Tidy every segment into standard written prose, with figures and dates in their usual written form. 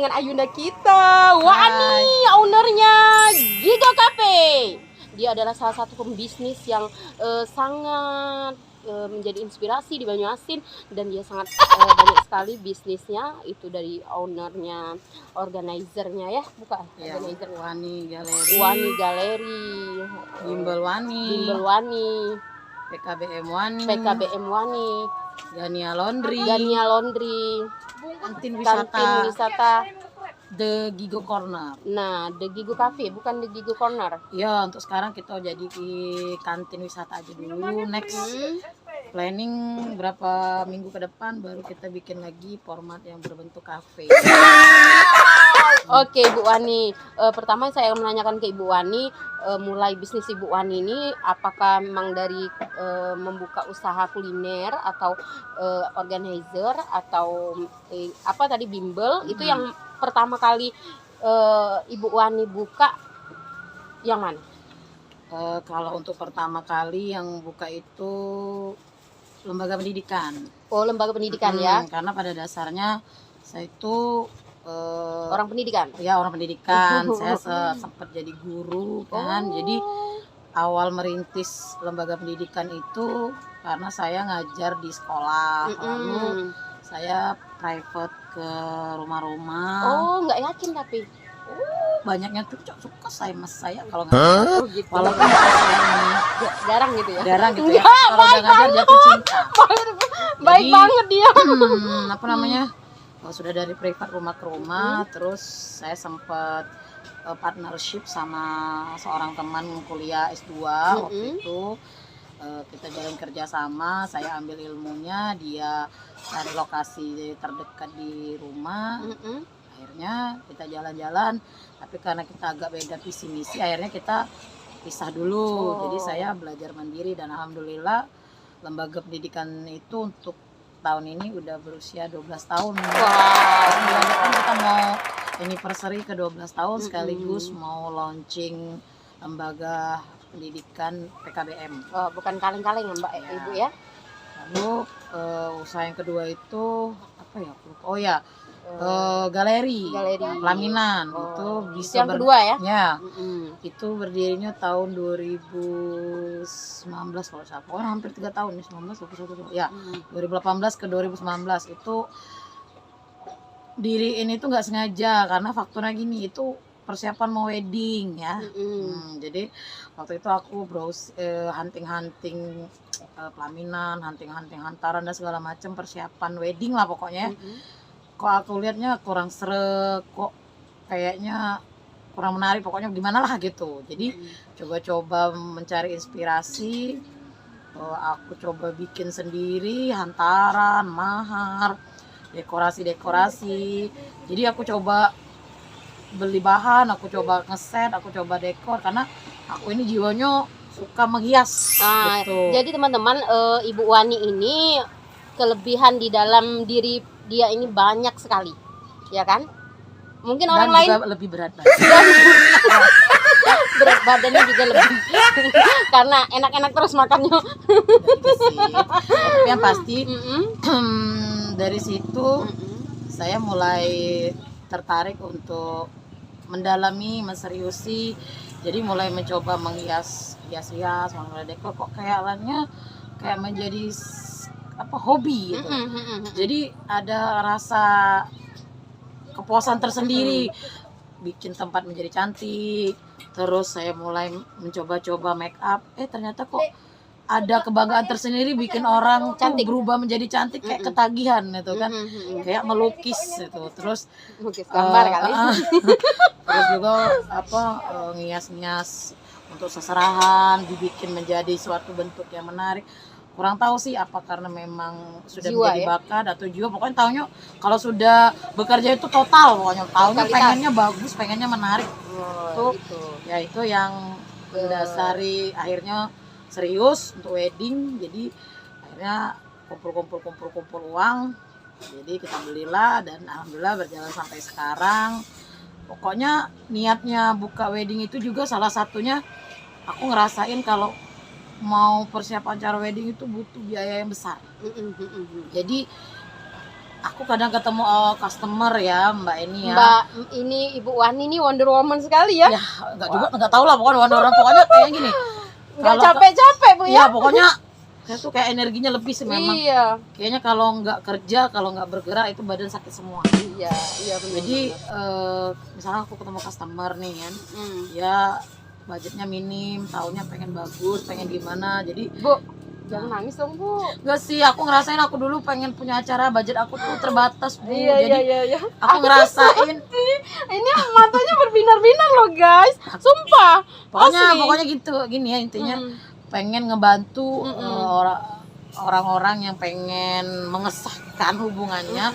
dengan Ayunda kita, Wani, ownernya Gigo Cafe. Dia adalah salah satu pembisnis yang sangat menjadi inspirasi di Banyuasin, dan dia sangat banyak sekali bisnisnya itu dari ownernya, organizernya ya, bukan? Ya, Organizer Wani Galeri, Wani Galeri, Bimbel Wani, Bimbel Wani, PKBM Wani, PKBM Wani, Gania Laundry, Gania Laundry, kantin kantin wisata, wisata. The Gigo Corner. Nah, The Gigo Cafe, bukan The Gigo Corner. Ya, untuk sekarang kita jadi di kantin wisata aja dulu. Next planning berapa minggu ke depan baru kita bikin lagi format yang berbentuk kafe. Oke, Ibu Wani. Pertama saya menanyakan ke Ibu Wani, mulai bisnis Ibu Wani ini apakah memang dari membuka usaha kuliner atau organizer atau apa tadi bimbel itu yang pertama kali Ibu Wani buka yang mana? Kalau untuk pertama kali yang buka itu lembaga pendidikan. Oh, lembaga pendidikan ya. Karena pada dasarnya saya itu Orang pendidikan. Ya, orang pendidikan. Saya sempat jadi guru kan. Jadi awal merintis lembaga pendidikan itu karena saya ngajar di sekolah. Lalu saya private ke rumah-rumah. Oh, nggak yakin tapi. Banyaknya tuh suka saya kalau nggak gitu. walaupun Jarang gitu ya. jarang gitu ya. Kalau udah ngajar jatuh cinta. Baik banget dia. Apa namanya? Sudah dari privat rumah ke rumah, terus saya sempat partnership sama seorang teman kuliah S2 waktu itu. Kita jalan kerja sama, saya ambil ilmunya, dia cari lokasi terdekat di rumah. Akhirnya kita jalan-jalan, tapi karena kita agak beda visi misi, akhirnya kita pisah dulu. Jadi saya belajar mandiri dan alhamdulillah lembaga pendidikan itu untuk tahun ini udah berusia 12 tahun. Bulan depan kita mau anniversary ke 12 tahun sekaligus mau launching lembaga pendidikan PKBM. Oh, bukan kaleng-kaleng ya, Mbak Ibu ya. Lalu usaha yang kedua itu apa ya? Oh ya, galeri pelaminan. Itu bisa yang kedua ya? Ya. Itu berdirinya tahun 2019 kalau saya. Pokoknya hampir 3 tahun nih, 19 21. Ya, 2018 ke 2019 itu diriin itu nggak sengaja karena faktornya gini, itu persiapan mau wedding ya. Jadi waktu itu aku browse hunting-hunting pelaminan, hunting-hunting hantaran dan segala macam persiapan wedding lah pokoknya. Kok aku lihatnya kurang sreg, kok kayaknya kurang menarik, pokoknya gimana lah gitu. Jadi coba-coba mencari inspirasi, aku coba bikin sendiri hantaran, mahar, dekorasi. Jadi aku coba beli bahan, aku coba ngeset, aku coba dekor karena aku ini jiwanya suka menghias. Gitu. Jadi teman-teman, Ibu Wani ini kelebihan di dalam diri dia ini banyak sekali, ya kan? Mungkin dan orang lain juga lebih berat badan. Berat badannya juga lebih karena enak-enak terus makannya. Gitu sih. Tapi yang pasti dari situ saya mulai tertarik untuk mendalami, menseriusi. Jadi mulai mencoba menghias, mulai dekor, kok kayaknya kayak menjadi hobi gitu. Jadi ada rasa kepuasan tersendiri, bikin tempat menjadi cantik. Terus saya mulai mencoba-coba make up, ternyata kok ada kebanggaan tersendiri bikin orang cantik berubah menjadi cantik, kayak ketagihan gitu kan. Kayak melukis gitu. Terus lukis gambar kali. Terus juga ngias-ngias untuk seserahan, dibikin menjadi suatu bentuk yang menarik. Kurang tahu sih apa karena memang sudah jiwa, menjadi bakat atau juga pokoknya tahunya kalau sudah bekerja itu total, pokoknya tahunya pengennya bagus, pengennya menarik. Gitu. Ya itu yang mendasari akhirnya serius untuk wedding. Jadi akhirnya kumpul uang, jadi kita belilah dan alhamdulillah berjalan sampai sekarang. Pokoknya niatnya buka wedding itu juga salah satunya aku ngerasain kalau mau persiapan acara wedding itu butuh biaya yang besar. Jadi aku kadang ketemu customer ya Mbak ini ya. Mbak ini Ibu Wani ini Wonder Woman sekali ya. Ya nggak tahu lah pokoknya orang pokoknya kayak gini. Nggak Kalau capek-capek Bu ya ya. pokoknya saya tuh kayak energinya lebih sih memang. Iya. Kayaknya kalau nggak kerja, kalau nggak bergerak itu badan sakit semua. Iya, iya benar. Jadi misalnya aku ketemu customer nih kan, ya budgetnya minim, taunya pengen bagus, pengen gimana. Jadi Bu, jangan nangis dong Bu. nggak sih, aku ngerasain aku dulu pengen punya acara, budget aku tuh terbatas Bu. Iya, Jadi iya. aku ngerasain. Ini matanya berbinar-binar loh guys. Sumpah. Pokoknya gitu, gini ya intinya. Pengen ngebantu orang-orang yang pengen mengesahkan hubungannya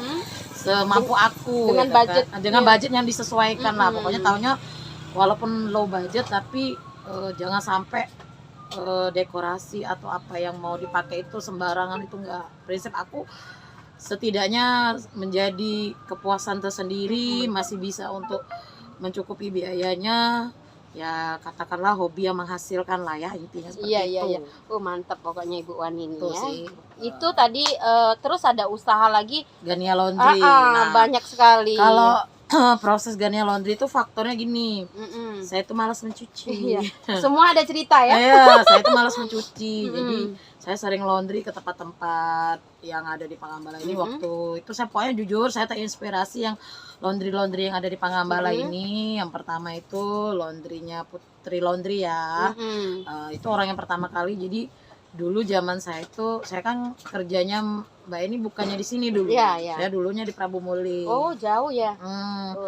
semampu aku dengan gitu budget kan. Dengan budget yang disesuaikan lah pokoknya taunya walaupun low budget tapi jangan sampai dekorasi atau apa yang mau dipakai itu sembarangan, itu enggak. Prinsip aku setidaknya menjadi kepuasan tersendiri, masih bisa untuk mencukupi biayanya. Ya katakanlah hobi yang menghasilkan lah ya intinya seperti itu. Iya. Oh mantap pokoknya Ibu Wani ini Tuh ya. sih. Itu tadi terus ada usaha lagi. Gania Laundry. Banyak sekali. Kalau proses Gania Laundry itu faktornya gini. Saya tuh malas mencuci. Iya. Semua ada cerita ya. Iya, saya tuh malas mencuci. Jadi saya sering laundry ke tempat-tempat yang ada di Pangandaran ini. Waktu itu saya pokoknya jujur saya terinspirasi yang laundry yang ada di Pangandaran ini. Yang pertama itu laundrynya Putri Laundry ya. Itu orang yang pertama kali. Jadi dulu zaman saya itu, saya kan kerjanya Mbak ini bukannya di sini dulu. Iya. Saya dulunya di Prabu Muli. Oh jauh ya.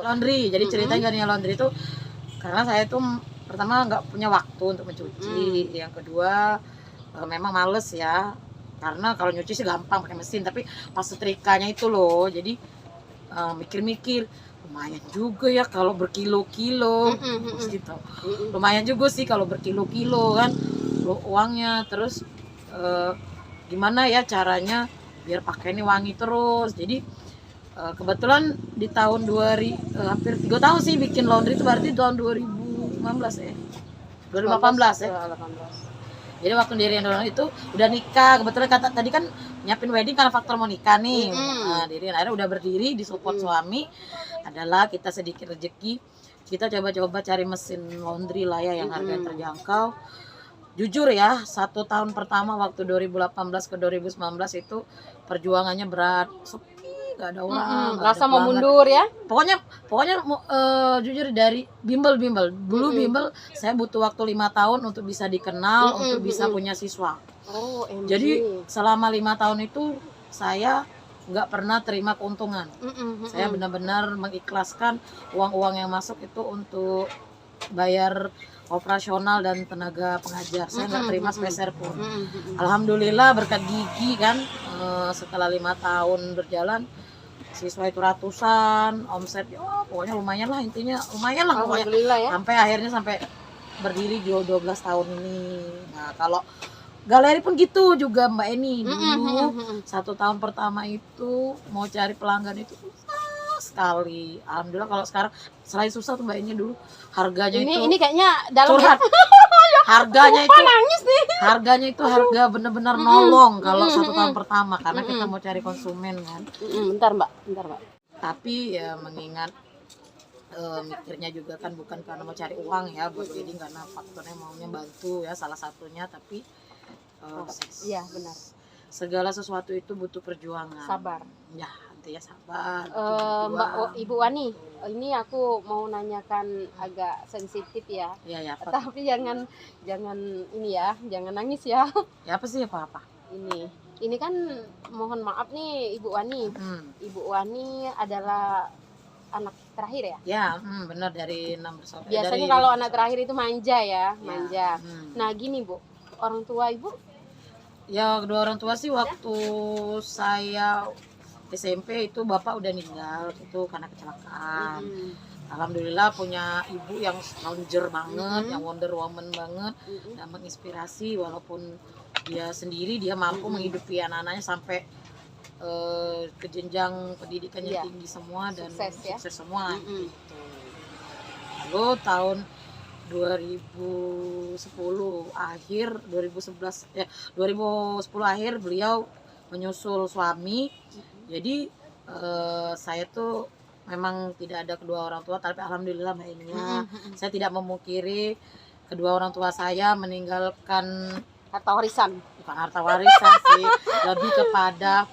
Laundry. Jadi ceritanya Gania Laundry itu karena saya tuh pertama nggak punya waktu untuk mencuci. Yang kedua memang males ya, karena kalau nyuci sih gampang pakai mesin, tapi pas setrikanya itu loh, jadi mikir-mikir lumayan juga ya kalau berkilo-kilo gitu. Lumayan juga sih kalau berkilo-kilo kan uangnya. Terus gimana ya caranya biar pakai ini wangi terus. Jadi kebetulan di tahun hampir 3 tahun sih bikin laundry itu, berarti tahun 2015 ya 2018 ya. Jadi waktu Dirian itu udah nikah, kebetulan tadi kan nyiapin wedding karena faktor mau nikah nih. Nah, Dirian akhirnya udah berdiri, disupport suami. Adalah kita sedikit rezeki, kita coba-coba cari mesin laundry lah ya yang harganya terjangkau. Jujur ya, 1 tahun pertama waktu 2018 ke 2019 itu perjuangannya berat, nggak ada orang, rasa mau mundur ya. Pokoknya jujur dari bimbel dulu bimbel saya butuh waktu 5 tahun untuk bisa dikenal, untuk bisa punya siswa. Jadi selama 5 tahun itu saya nggak pernah terima keuntungan. Saya benar-benar mengikhlaskan uang-uang yang masuk itu untuk bayar operasional dan tenaga pengajar. Saya nggak terima sepeser pun. Alhamdulillah berkat gigi kan, setelah 5 tahun berjalan siswa itu ratusan, omset pokoknya lumayan lah, intinya lumayan lah pokoknya ya. Sampai akhirnya sampai berdiri 12 tahun ini. Nah kalau galeri pun gitu juga Mbak Eni dulu 1 tahun pertama itu mau cari pelanggan itu susah sekali. Alhamdulillah kalau sekarang selain susah tuh Mbak Eni dulu harganya ini kayaknya dalam harganya itu nangis nih. Harganya itu harga bener-bener nolong kalau 1 tahun pertama karena kita mau cari konsumen kan. Bentar mbak. Tapi ya mengingat mikirnya juga kan bukan karena mau cari uang ya buat wedding, karena faktornya maunya bantu ya salah satunya. Tapi iya benar, segala sesuatu itu butuh perjuangan, sabar ya intinya sabar. Ibu Wani, ini aku mau nanyakan agak sensitif ya. Ya tapi jangan ini ya, jangan nangis ya. Ya apa sih apa ini kan mohon maaf nih Ibu Wani. Ibu Wani adalah anak terakhir ya? Ya, benar, dari 6 bersaudara. Biasanya kalau anak terakhir itu manja ya, manja. Nah gini Bu, orang tua Ibu? Ya kedua orang tua sih waktu saya SMP itu bapak udah meninggal itu karena kecelakaan. Alhamdulillah punya ibu yang ranger banget, yang Wonder Woman banget, dan menginspirasi. Walaupun dia sendiri dia mampu menghidupi anak-anaknya sampai ke jenjang pendidikannya tinggi semua dan sukses semua gitu. Lalu tahun 2010 akhir 2010 akhir beliau menyusul suami. Jadi saya tuh memang tidak ada kedua orang tua, tapi alhamdulillah Mbak Enia, saya tidak memungkiri kedua orang tua saya meninggalkan Harta warisan. bukan harta warisan sih, lebih kepada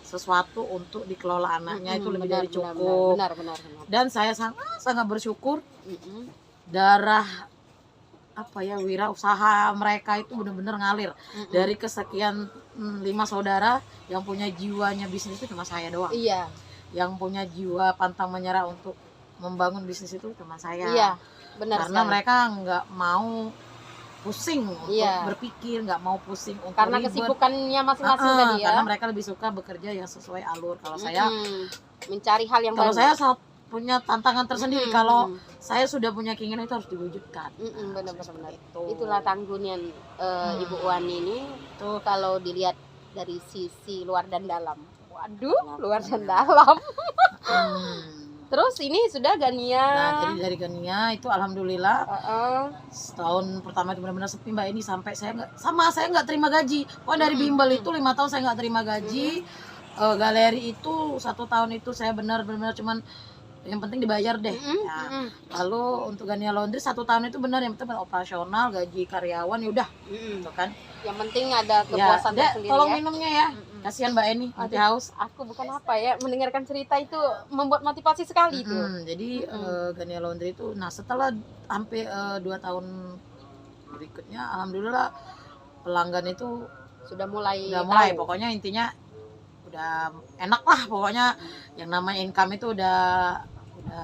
sesuatu untuk dikelola anaknya itu lebih dari cukup. Benar. Dan saya sangat bersyukur darah wirausaha mereka itu benar-benar ngalir. Dari kesekian 5 saudara yang punya jiwanya bisnis itu cuma saya doang. Iya. Yang punya jiwa pantang menyerah untuk membangun bisnis itu cuma saya. Iya, benar. Karena sekali. mereka nggak mau pusing untuk berpikir, nggak mau pusing untuk karena ribet. Kesibukannya masing-masing tadi ya. Karena mereka lebih suka bekerja yang sesuai alur. Kalau saya mencari hal yang kalau baru. saya punya tantangan tersendiri. Kalau saya sudah punya keinginan itu harus diwujudkan. Benar. Itulah tanggungan Ibu Wan ini tuh kalau dilihat dari sisi luar dan dalam. Waduh, luar dan dalam. Terus ini sudah Gania. Nah, jadi dari Gania itu alhamdulillah setahun pertama itu benar-benar sepi Mbak ini, sampai saya nggak terima gaji. Dari bimbel itu 5 tahun saya nggak terima gaji. Galeri itu 1 tahun itu saya benar-benar cuman yang penting dibayar deh. Lalu untuk Gania Laundry 1 tahun itu benar yang penting operasional, gaji karyawan ya udah, gitu kan. Yang penting ada kepuasan tersendiri. Tolong minumnya ya. Kasihan Mbak Eni, nanti haus. Aku bukan mendengarkan cerita itu membuat motivasi sekali itu. Jadi Gania Laundry itu, nah setelah hampir 2 tahun berikutnya, alhamdulillah pelanggan itu sudah mulai. Pokoknya intinya udah enak lah, pokoknya yang namanya income itu udah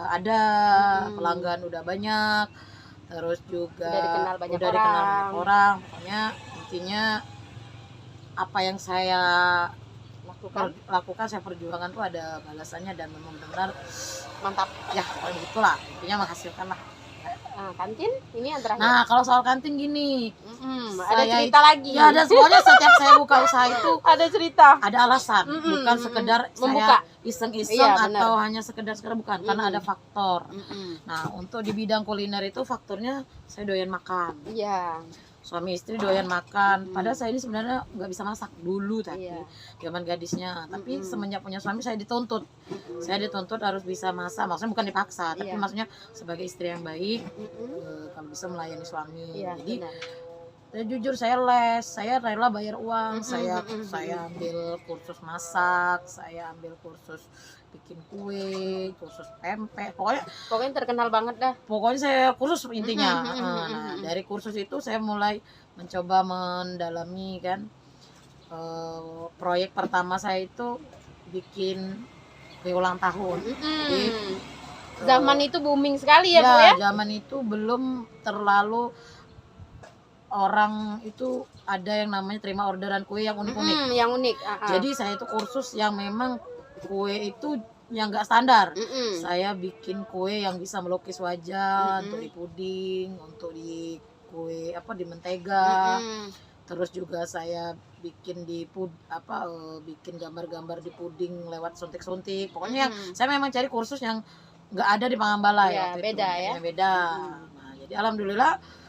ada, pelanggan udah banyak, terus juga udah dikenal banyak orang. Pokoknya intinya apa yang saya lakukan, saya perjuangan tuh ada balasannya dan memang benar mantap ya, pokoknya begitulah, intinya menghasilkan lah. Kantin ini yang terakhir. Nah, kalau soal kantin gini, ada cerita lagi. Ya, ada semuanya. Setiap saya buka usaha itu ada cerita, ada alasan, bukan sekedar membuka saya iseng-iseng atau hanya sekedar bukan, karena ada faktor. Nah, untuk di bidang kuliner itu faktornya saya doyan makan. Iya. Suami istri doyan makan. Padahal saya ini sebenarnya nggak bisa masak dulu tadi, zaman gadisnya. Tapi semenjak punya suami saya dituntut. Saya dituntut harus bisa masak. Maksudnya bukan dipaksa, tapi maksudnya sebagai istri yang baik, kalau bisa melayani suami. Jadi jujur saya rela bayar uang. Saya ambil kursus masak, saya ambil kursus bikin kue, kursus pempek, pokoknya terkenal banget dah. Pokoknya saya kursus intinya. Nah, dari kursus itu saya mulai mencoba mendalami kan. Proyek pertama saya itu bikin kue ulang tahun. Jadi, zaman itu booming sekali ya Bu ya? Zaman itu belum terlalu orang itu ada yang namanya terima orderan kue yang unik-unik. Yang unik. Jadi saya itu kursus yang memang kue itu yang enggak standar. Saya bikin kue yang bisa melukis wajah, untuk di puding, untuk di kue di mentega. Terus juga saya bikin bikin gambar-gambar di puding lewat suntik-suntik. Pokoknya saya memang cari kursus yang enggak ada di Panganbalai ya, beda ya. Beda. Nah, jadi alhamdulillah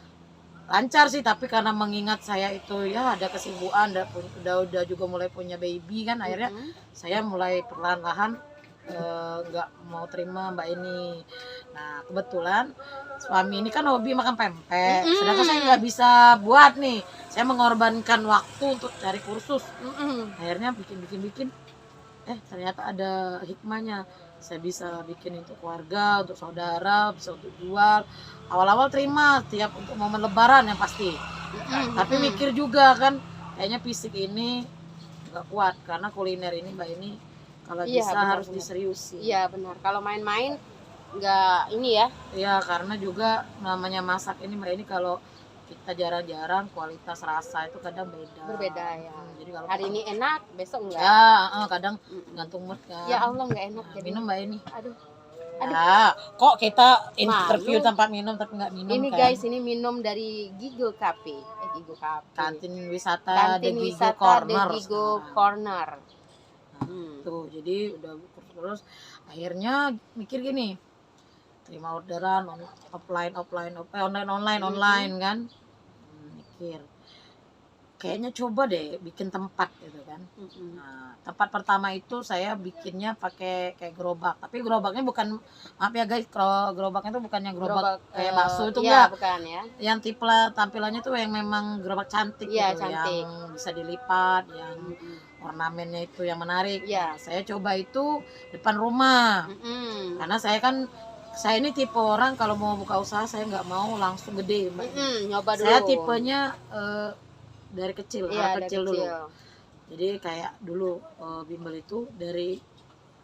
lancar sih, tapi karena mengingat saya itu ada kesibukan, udah juga mulai punya baby kan, akhirnya saya mulai perlahan-lahan nggak mau terima Mbak ini. Nah, kebetulan suami ini kan hobi makan pempek, sedangkan saya nggak bisa buat nih. Saya mengorbankan waktu untuk cari kursus. Akhirnya bikin ternyata ada hikmahnya. Saya bisa bikin untuk keluarga, untuk saudara, bisa untuk jual. Awal-awal terima tiap untuk momen lebaran yang pasti. Tapi mikir juga kan, kayaknya fisik ini nggak kuat, karena kuliner ini Mbak ini kalau bisa harus diseriusi. Iya benar, kalau main-main nggak ini ya. Iya, karena juga namanya masak ini Mbak ini kalau kita jarang-jarang, kualitas rasa itu kadang berbeda ya. Jadi kalau hari ini enak, besok enggak. Ya, kadang gantung mood kan. Ya Allah, nggak enak. Jadi minum Mbak ini. Aduh. Kok kita interview tanpa minum tapi nggak minum ini kan? Guys, ini minum dari Gigo Cafe. Gigo Cafe. Kantin wisata The Gigo Corner. Corner. Tuh, jadi udah terus akhirnya mikir gini, terima orderan online kan, mikir kayaknya coba deh bikin tempat gitu kan. Nah, tempat pertama itu saya bikinnya pakai kayak gerobak, tapi gerobaknya bukan, maaf ya guys, kalau gerobaknya itu bukan yang gerobak kayak bakso itu iya, enggak. bukan ya. Yang tipe tampilannya tuh yang memang gerobak cantik Iya, gitu, cantik. yang bisa dilipat, yang ornamennya itu yang menarik. Iya. Nah, saya coba itu depan rumah. Karena saya ini tipe orang kalau mau buka usaha saya nggak mau langsung gede, Mbak. Nyoba dulu. Saya tipenya dari kecil, Iya, hal dari kecil dulu. Jadi kayak dulu bimbel itu dari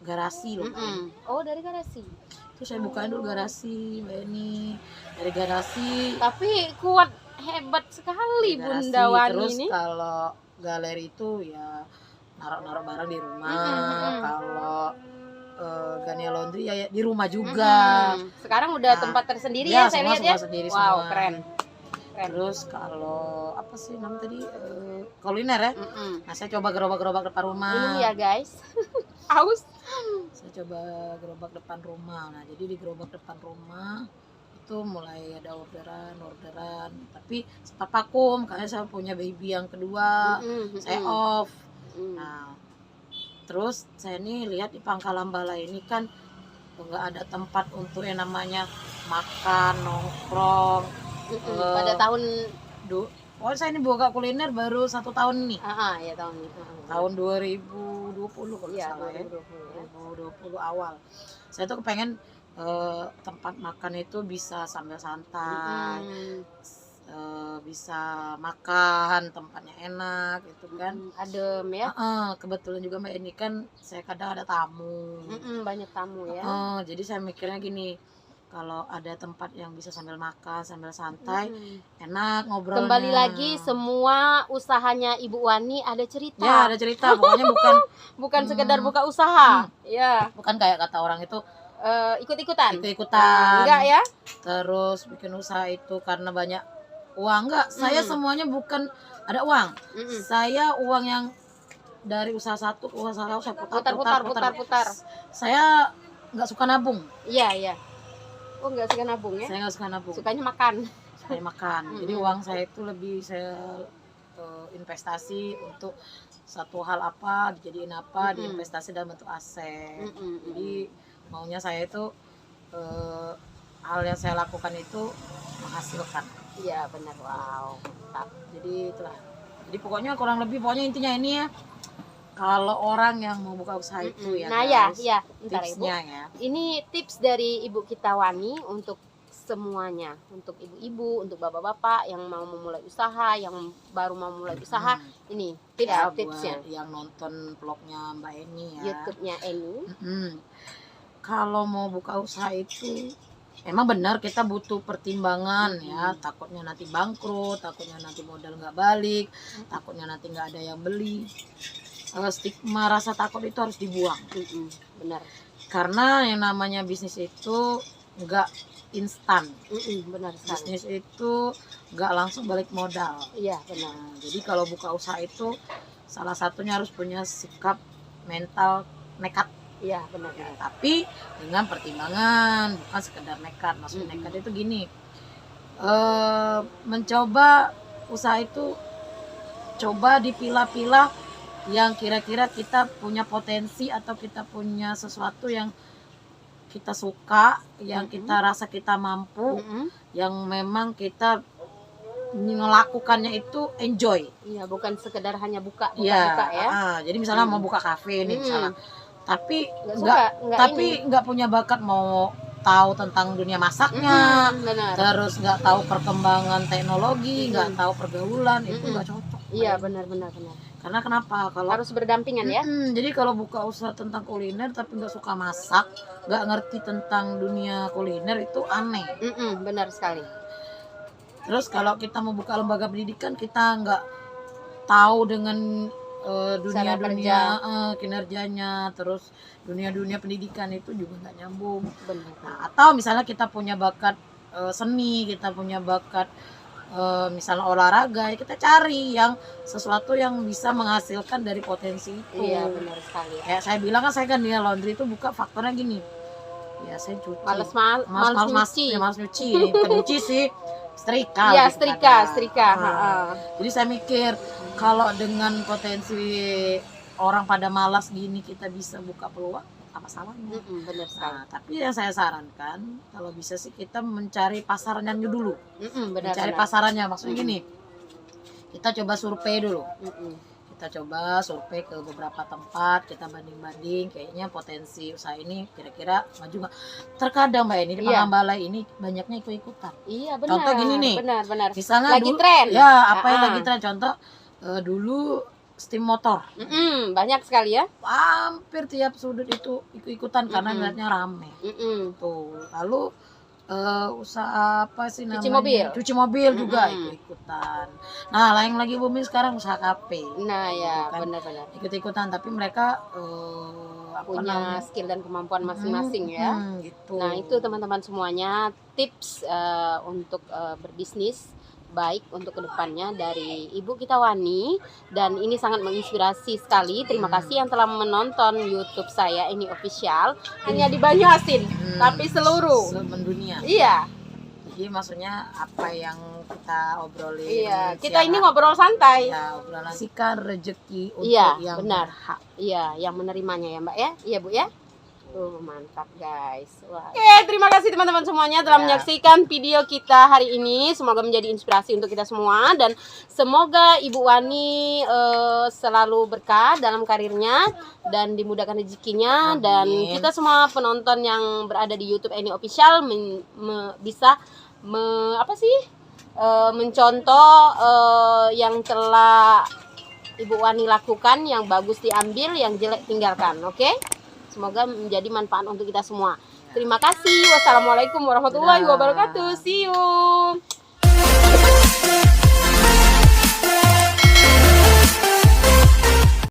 garasi loh, Mbak Eni. Oh, dari garasi. Terus saya bukain dulu garasi, Mbak Eni. Dari garasi. Tapi kuat, hebat sekali Garasi. Bunda Wani Terus ini. kalau galeri itu ya naruh-naruh barang di rumah. Kalau Gania Laundry ya di rumah juga. Sekarang udah Nah, tempat tersendiri ya, ya, saya semua lihat ya. sendiri Wow, semua. keren. Terus kalau apa sih namanya tadi, kuliner ya. Nah, saya coba gerobak-gerobak depan rumah. Minum ya guys. Aus. Saya coba gerobak depan rumah. Nah, jadi di gerobak depan rumah itu mulai ada orderan, tapi sempat vakum karena saya punya baby yang kedua. Saya off. Nah, terus saya nih lihat di Pangkalan Bala ini kan nggak ada tempat untuk yang namanya makan, nongkrong. Pada tahun saya ini buka kuliner baru 1 tahun nih. Ya tahun ini. Tahun 2020 kalau Iya, salah ya. 2020 2020 awal. Saya tuh kepengen tempat makan itu bisa sambil santai. Bisa makan, tempatnya enak gitu kan. Adem ya. Kebetulan juga Mbak Eni kan saya kadang ada tamu. Banyak tamu ya. Jadi saya mikirnya gini, kalau ada tempat yang bisa sambil makan, sambil santai, enak ngobrolnya. Kembali lagi semua usahanya Ibu Wani ada cerita. Ya, ada cerita, pokoknya bukan sekedar buka usaha. Ya. Bukan kayak kata orang itu ikut-ikutan. Enggak ya. Terus bikin usaha itu karena banyak uang, enggak. Saya semuanya bukan ada uang. Saya uang yang dari usaha satu ke usaha lain saya putar. Saya nggak suka nabung. Iya. Oh, nggak suka nabung ya? Saya nggak suka nabung. Sukanya makan. Saya makan. Jadi uang saya itu lebih saya investasi untuk satu hal apa, dijadiin apa, diinvestasi dalam bentuk aset. Jadi maunya saya itu hal yang saya lakukan itu menghasilkan. Iya benar, wow. Jadi itulah. Jadi pokoknya kurang lebih intinya ini ya. Kalau orang yang mau buka usaha itu ya. Nah guys, ya, bentar Ibu. ya. Ini tips dari Ibu kita Wani untuk semuanya, untuk ibu-ibu, untuk bapak-bapak yang mau memulai usaha, yang baru mau mulai usaha. Ini Ya, tipsnya. buat yang nonton vlognya Mbak Eni ya. YouTube-nya Eni. Kalau mau buka usaha itu emang benar kita butuh pertimbangan ya, takutnya nanti bangkrut, takutnya nanti modal nggak balik, takutnya nanti nggak ada yang beli. Stigma rasa takut itu harus dibuang. Benar. Karena yang namanya bisnis itu nggak instan. Benar sekali. Bisnis itu nggak langsung balik modal. Iya benar. Nah, jadi kalau buka usaha itu salah satunya harus punya sikap mental nekat. Iya benar. Ya, tapi dengan pertimbangan, bukan sekedar nekat. Maksud nekat itu gini, mencoba usaha itu coba dipilah-pilah yang kira-kira kita punya potensi atau kita punya sesuatu yang kita suka, yang kita rasa kita mampu, yang memang kita melakukannya itu enjoy. Iya, bukan sekedar hanya buka ya. Jadi misalnya mau buka kafe nih misalnya, tapi nggak punya bakat mau tahu tentang dunia masaknya, terus nggak tahu perkembangan teknologi, nggak tahu pergaulan, itu nggak cocok. Iya benar. Karena kenapa? Kalau harus berdampingan ya. Jadi kalau buka usaha tentang kuliner tapi nggak suka masak, nggak ngerti tentang dunia kuliner itu aneh. Benar sekali. Terus kalau kita mau buka lembaga pendidikan kita nggak tahu dengan dunia kinerjanya, terus dunia pendidikan itu juga nggak nyambung. Nah, atau misalnya kita punya bakat seni, kita punya bakat misalnya olahraga, ya kita cari yang sesuatu yang bisa menghasilkan dari potensi itu. Iya benar sekali. Kayak saya bilang kan, saya Gania Laundry itu buka faktornya gini, ya saya cuci malas nyuci. Malas nyuci, bukan nyuci sih, setrika. Iya, gitu setrika, kan, ya. setrika. Nah, jadi saya mikir kalau dengan potensi orang pada malas gini kita bisa buka peluang, apa salahnya? Benar sekali. Nah, tapi yang saya sarankan kalau bisa sih kita mencari pasarannya dulu. Benar. Mencari pasarannya, maksudnya gini. Kita coba survei dulu. Kita coba survei ke beberapa tempat, kita banding-banding kayaknya potensi usaha ini kira-kira maju nggak. Terkadang Mbak ini di Pangambalai ini banyaknya ikut-ikutan. Iya, benar. Contoh gini nih. Benar. Misalnya Lagi dulu, tren. ya apa yang lagi tren, contoh dulu steam motor. Banyak sekali ya. Hampir tiap sudut itu ikut-ikutan karena ngeliatnya rame. Tuh, lalu usaha apa sih namanya? Cuci mobil juga ikut-ikutan. Nah, yang lagi booming sekarang usaha kafe. Nah, ya, kan? benar-benar. Ikut-ikutan, tapi mereka punya skill dan kemampuan masing-masing ya. Gitu. Nah, itu teman-teman semuanya tips untuk berbisnis baik untuk kedepannya dari Ibu kita Wani, dan ini sangat menginspirasi sekali. Terima kasih yang telah menonton YouTube saya ini official, hanya di Banyuasin tapi seluruh mendunia. Iya. Jadi maksudnya apa yang kita obrolin. Iya, kita ini ngobrol santai. Ya, obrolan sikan rezeki untuk yang benar. berhak. Iya, yang menerimanya ya Mbak ya. Iya Bu ya. Mantap guys. Wah. Oke, terima kasih teman-teman semuanya telah menyaksikan video kita hari ini. Semoga menjadi inspirasi untuk kita semua, dan semoga Ibu Wani selalu berkah dalam karirnya dan dimudahkan rezekinya. Amin. Dan kita semua penonton yang berada di YouTube Eni Official bisa mencontoh yang telah Ibu Wani lakukan. Yang bagus diambil, yang jelek tinggalkan. Oke? Semoga menjadi manfaat untuk kita semua. Terima kasih. Wassalamualaikum warahmatullahi wabarakatuh. See you.